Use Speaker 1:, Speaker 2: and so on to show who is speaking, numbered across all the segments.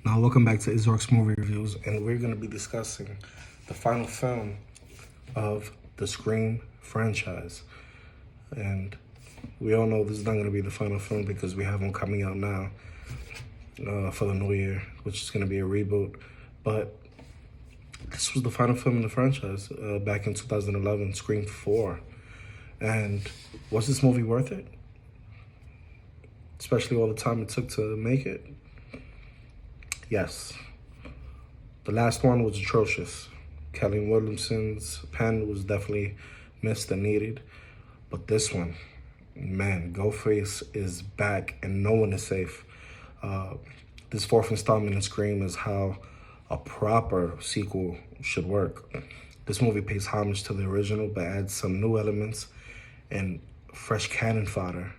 Speaker 1: Now, welcome back to Izork's Movie Reviews, and we're going to be discussing the final film of the Scream franchise. And we all know this is not going to be the final film because we have one coming out now for the new year, which is going to be a reboot. But this was the final film in the franchise back in 2011, Scream 4. And was this movie worth it? Especially all the time it took to make it? Yes. The last one was atrocious. Kelly Williamson's pen was definitely missed and needed. But this one, man, Ghostface is back and no one is safe. This fourth installment in Scream is how a proper sequel should work. This movie pays homage to the original but adds some new elements and fresh cannon fodder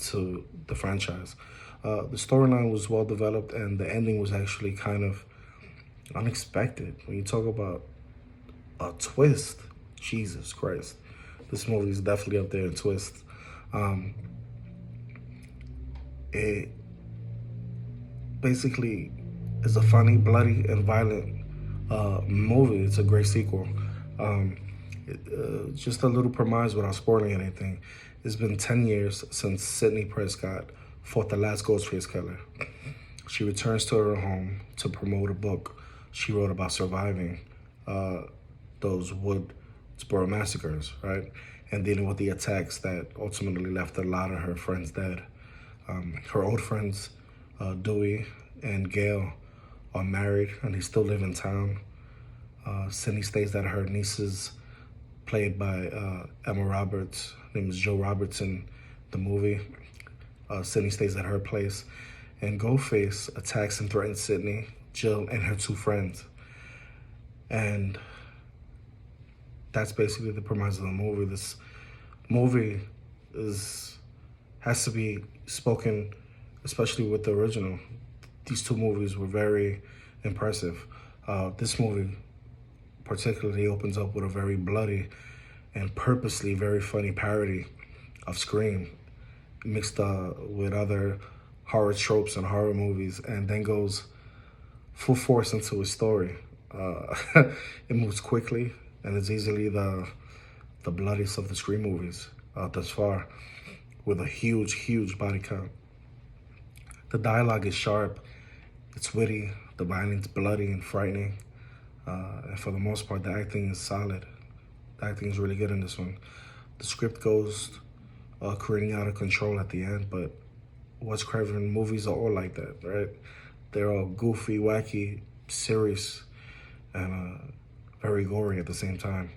Speaker 1: to the franchise. The storyline was well developed and the ending was actually kind of unexpected. When you talk about a twist, Jesus Christ, this movie is definitely up there in twists. It basically is a funny, bloody, and violent movie. It's a great sequel. Just a little premise without spoiling anything. It's been 10 years since Sidney Prescott fought the last Ghostface killer. She returns to her home to promote a book she wrote about surviving those Woodsboro massacres, right? And dealing with the attacks that ultimately left a lot of her friends dead. Her old friends, Dewey and Gail, are married and they still live in town. Sydney stays at her niece's, played by Emma Roberts. Her name is Joe Roberts in the movie. Sydney stays at her place. And Ghostface attacks and threatens Sydney, Jill, and her two friends. And that's basically the premise of the movie. This movie has to be spoken, especially with the original. These two movies were very impressive. This movie particularly opens up with a very bloody and purposely very funny parody of Scream, mixed with other horror tropes and horror movies, and then goes full force into a story. It moves quickly, and it's easily the bloodiest of the Scream movies thus far, with a huge body count. The dialogue is sharp, it's witty, the violence bloody and frightening, and for the most part, the acting is solid. The acting is really good in this one. The script goes creating out of control at the end, but Wes Craven movies are all like that, right? They're all goofy, wacky, serious, and very gory at the same time.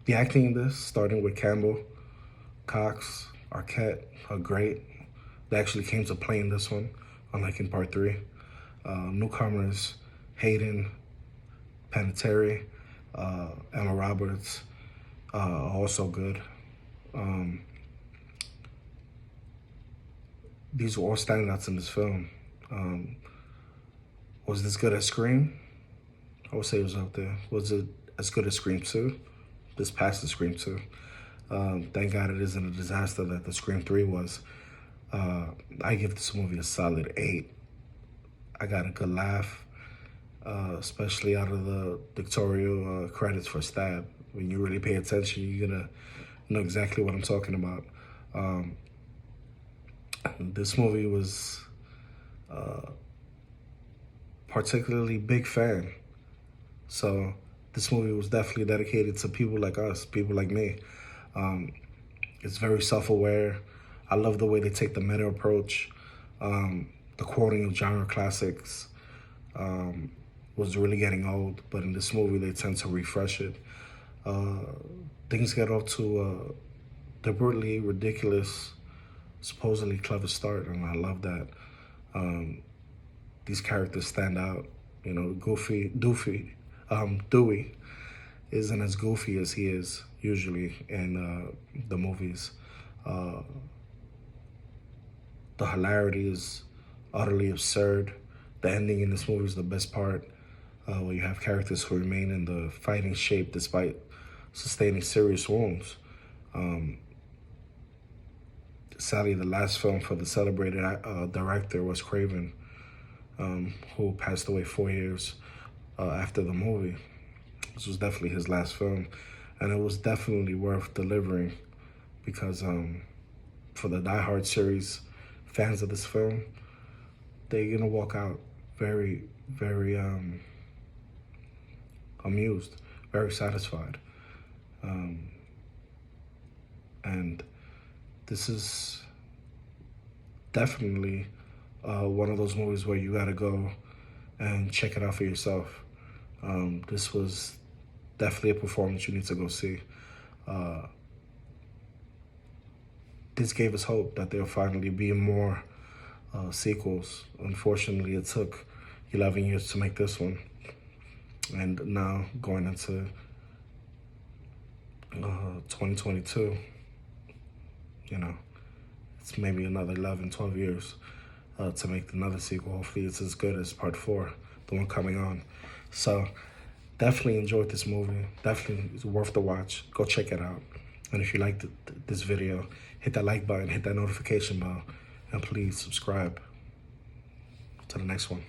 Speaker 1: The acting in this, starting with Campbell, Cox, Arquette, are great. They actually came to play in this one, unlike in part 3. Newcomers, Hayden, Panettiere, Emma Roberts, also good. These were all standouts in this film. Was this good as Scream? I would say it was up there. Was it as good as Scream 2? This passes Scream 2. Thank God it isn't a disaster that the Scream 3 was. I give this movie a solid 8. I got a good laugh, especially out of the pictorial credits for Stab. When you really pay attention, you're gonna know exactly what I'm talking about. This movie was particularly big fan. So this movie was definitely dedicated to people like us, people like me. It's very self-aware. I love the way they take the meta approach. The quoting of genre classics was really getting old, but in this movie they tend to refresh it. Things get off to a deliberately ridiculous, supposedly clever start, and I love that. These characters stand out. You know, Dewey isn't as goofy as he is usually in the movies. The hilarity is utterly absurd. The ending in this movie is the best part, where you have characters who remain in the fighting shape despite sustaining serious wounds. sadly, the last film for the celebrated director was Craven, who passed away 4 years after the movie. This was definitely his last film, and it was definitely worth delivering because for the Die Hard series fans of this film, they're gonna walk out very, very amused, very satisfied. And this is definitely one of those movies where you gotta go and check it out for yourself. This was definitely a performance you need to go see. This gave us hope that there'll finally be more sequels. Unfortunately, it took 11 years to make this one. And now going into 2022, you know, it's maybe another 11, 12 years to make another sequel. Hopefully it's as good as part 4, the one coming on. So definitely enjoyed this movie. Definitely it's worth the watch. Go check it out. And if you liked this video, hit that like button, hit that notification bell, and please subscribe to the next one.